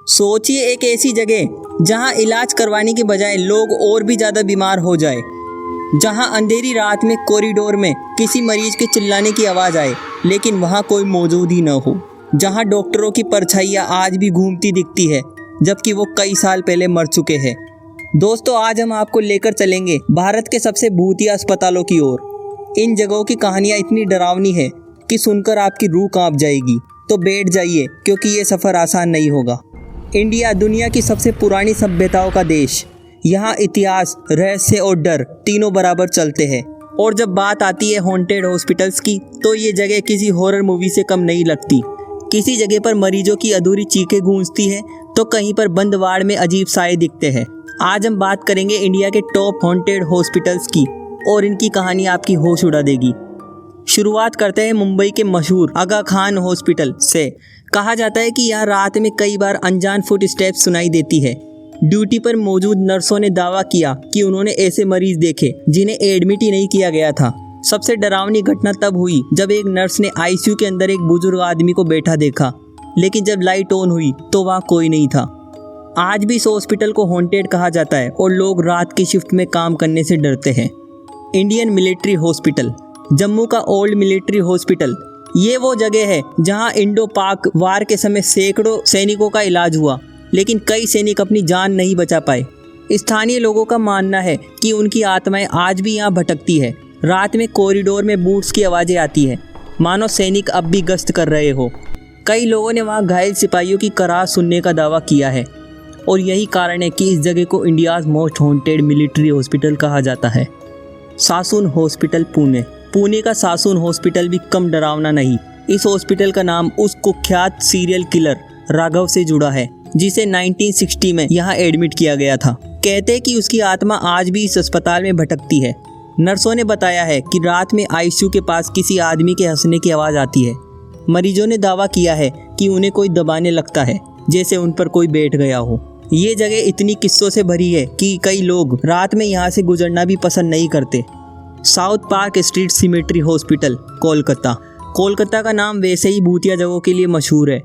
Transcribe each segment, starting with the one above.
सोचिए एक ऐसी जगह जहां इलाज करवाने के बजाय लोग और भी ज़्यादा बीमार हो जाए, जहां अंधेरी रात में कॉरिडोर में किसी मरीज के चिल्लाने की आवाज़ आए लेकिन वहां कोई मौजूद ही न हो, जहां डॉक्टरों की परछाइयाँ आज भी घूमती दिखती है जबकि वो कई साल पहले मर चुके हैं। दोस्तों, आज हम आपको लेकर चलेंगे भारत के सबसे भूतिया अस्पतालों की ओर। इन जगहों की कहानियाँ इतनी डरावनी है कि सुनकर आपकी रूह कांप जाएगी। तो बैठ जाइए क्योंकि ये सफ़र आसान नहीं होगा। इंडिया दुनिया की सबसे पुरानी सभ्यताओं का देश। यहाँ इतिहास, रहस्य और डर तीनों बराबर चलते हैं। और जब बात आती है हॉन्टेड हॉस्पिटल्स की, तो ये जगह किसी हॉरर मूवी से कम नहीं लगती। किसी जगह पर मरीजों की अधूरी चीखें गूंजती है तो कहीं पर बंद वार्ड में अजीब साए दिखते हैं। आज हम बात करेंगे इंडिया के टॉप हॉन्टेड हॉस्पिटल्स की और इनकी कहानी आपकी होश उड़ा देगी। शुरुआत करते हैं मुंबई के मशहूर आगा खान हॉस्पिटल से। कहा जाता है कि यहाँ रात में कई बार अनजान फुटस्टेप्स सुनाई देती है। ड्यूटी पर मौजूद नर्सों ने दावा किया कि उन्होंने ऐसे मरीज देखे जिन्हें एडमिट ही नहीं किया गया था। सबसे डरावनी घटना तब हुई जब एक नर्स ने आईसीयू के अंदर एक बुजुर्ग आदमी को बैठा देखा, लेकिन जब लाइट ऑन हुई तो वहाँ कोई नहीं था। आज भी इस हॉस्पिटल को हॉन्टेड कहा जाता है और लोग रात की शिफ्ट में काम करने से डरते हैं। इंडियन मिलिट्री हॉस्पिटल, जम्मू का ओल्ड मिलिट्री हॉस्पिटल। ये वो जगह है जहां इंडो पाक वार के समय सैकड़ों सैनिकों का इलाज हुआ, लेकिन कई सैनिक अपनी जान नहीं बचा पाए। स्थानीय लोगों का मानना है कि उनकी आत्माएं आज भी यहाँ भटकती है। रात में कॉरिडोर में बूट्स की आवाज़ें आती है, मानो सैनिक अब भी गश्त कर रहे हो। कई लोगों ने वहाँ घायल सिपाहियों की कराह सुनने का दावा किया है और यही कारण है कि इस जगह को India's most haunted military hospital कहा जाता है। सासुन हॉस्पिटल, पुणे। पुणे का सासुन हॉस्पिटल भी कम डरावना नहीं। इस हॉस्पिटल का नाम उस कुख्यात सीरियल किलर राघव से जुड़ा है जिसे 1960 में यहाँ एडमिट किया गया था। कहते हैं कि उसकी आत्मा आज भी इस अस्पताल में भटकती है। नर्सों ने बताया है कि रात में आईसीयू के पास किसी आदमी के हंसने की आवाज़ आती है। मरीजों ने दावा किया है कि उन्हें कोई दबाने लगता है, जैसे उन पर कोई बैठ गया हो। ये जगह इतनी किस्सों से भरी है कि कई लोग रात में यहाँ से गुजरना भी पसंद नहीं करते। South park street symmetry hospital, Kolkata. Kolkata का नाम वैसे ही भूतिया जगहों के लिए मशहूर है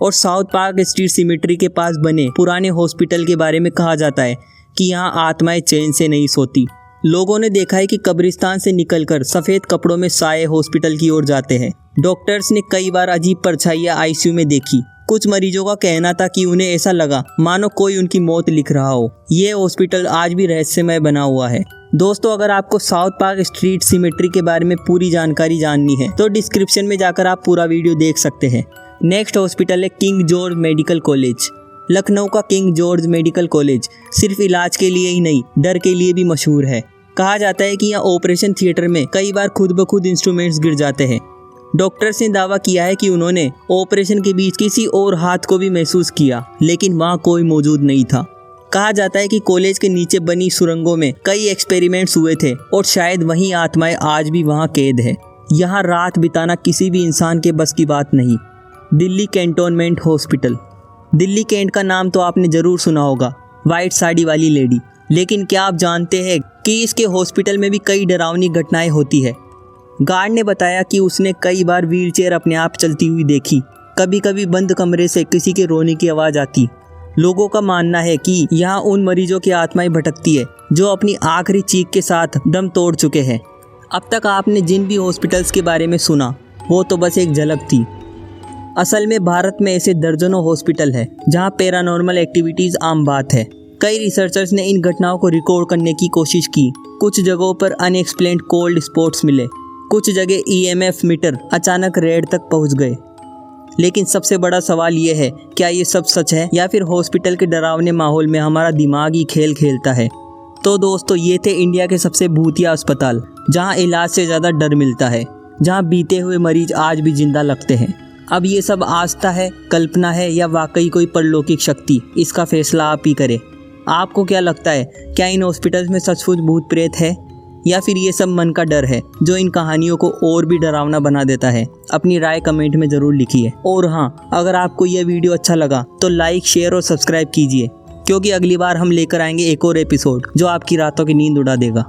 और साउथ पार्क स्ट्रीट सिमेट्री के पास बने पुराने हॉस्पिटल के बारे में कहा जाता है कि यहाँ आत्माएं चैन से नहीं सोती। लोगों ने देखा है कि कब्रिस्तान से निकलकर सफ़ेद कपड़ों में साए हॉस्पिटल की ओर जाते हैं। डॉक्टर्स ने कई बार अजीब परछाइयाँ आईसीयू में देखी। कुछ मरीजों का कहना था कि उन्हें ऐसा लगा मानो कोई उनकी मौत लिख रहा हो। ये हॉस्पिटल आज भी रहस्यमय बना हुआ है। दोस्तों, अगर आपको साउथ पार्क स्ट्रीट सिमेट्री के बारे में पूरी जानकारी जाननी है तो डिस्क्रिप्शन में जाकर आप पूरा वीडियो देख सकते हैं। नेक्स्ट हॉस्पिटल है king George medical college. Lucknow का किंग जॉर्ज मेडिकल कॉलेज सिर्फ इलाज के लिए ही नहीं, डर के लिए भी मशहूर है। कहा जाता है कि यहाँ ऑपरेशन थिएटर में कई बार खुद ब खुद इंस्ट्रूमेंट्स गिर जाते हैं। डॉक्टर्स ने दावा किया है कि उन्होंने ऑपरेशन के बीच किसी और हाथ को भी महसूस किया, लेकिन वहाँ कोई मौजूद नहीं था। कहा जाता है कि कॉलेज के नीचे बनी सुरंगों में कई एक्सपेरिमेंट्स हुए थे और शायद वही आत्माएं आज भी वहाँ कैद है। यहाँ रात बिताना किसी भी इंसान के बस की बात नहीं। Delhi cantonment hospital. Delhi cantt का नाम तो आपने ज़रूर सुना होगा, वाइट साड़ी वाली लेडी। लेकिन क्या आप जानते हैं कि इसके हॉस्पिटल में भी कई डरावनी घटनाएं होती है। गार्ड ने बताया कि उसने कई बार व्हीलचेयर अपने आप चलती हुई देखी। कभी कभी बंद कमरे से किसी के रोने की आवाज़ आती। लोगों का मानना है कि यहाँ उन मरीजों की आत्माएं भटकती है जो अपनी आखिरी चीख के साथ दम तोड़ चुके हैं। अब तक आपने जिन भी हॉस्पिटल्स के बारे में सुना वो तो बस एक झलक थी। असल में भारत में ऐसे दर्जनों हॉस्पिटल है जहाँ पैरानॉर्मल एक्टिविटीज़ आम बात है। कई रिसर्चर्स ने इन घटनाओं को रिकॉर्ड करने की कोशिश की। कुछ जगहों पर अनएक्सप्लेन्ड कोल्ड स्पॉट्स मिले, कुछ जगह ईएमएफ मीटर अचानक रेड तक पहुंच गए। लेकिन सबसे बड़ा सवाल ये है, क्या ये सब सच है या फिर हॉस्पिटल के डरावने माहौल में हमारा दिमाग ही खेल खेलता है। तो दोस्तों, ये थे इंडिया के सबसे भूतिया अस्पताल, जहां इलाज से ज़्यादा डर मिलता है, जहां बीते हुए मरीज आज भी जिंदा लगते हैं। अब ये सब आस्था है, कल्पना है या वाकई कोई परलौकिक शक्ति, इसका फैसला आप ही करें। आपको क्या लगता है, क्या इन हॉस्पिटल्स में सचमुच भूत प्रेत है या फिर ये सब मन का डर है जो इन कहानियों को और भी डरावना बना देता है? अपनी राय कमेंट में ज़रूर लिखिए। और हाँ, अगर आपको यह वीडियो अच्छा लगा तो लाइक, शेयर और सब्सक्राइब कीजिए, क्योंकि अगली बार हम लेकर आएंगे एक और एपिसोड जो आपकी रातों की नींद उड़ा देगा।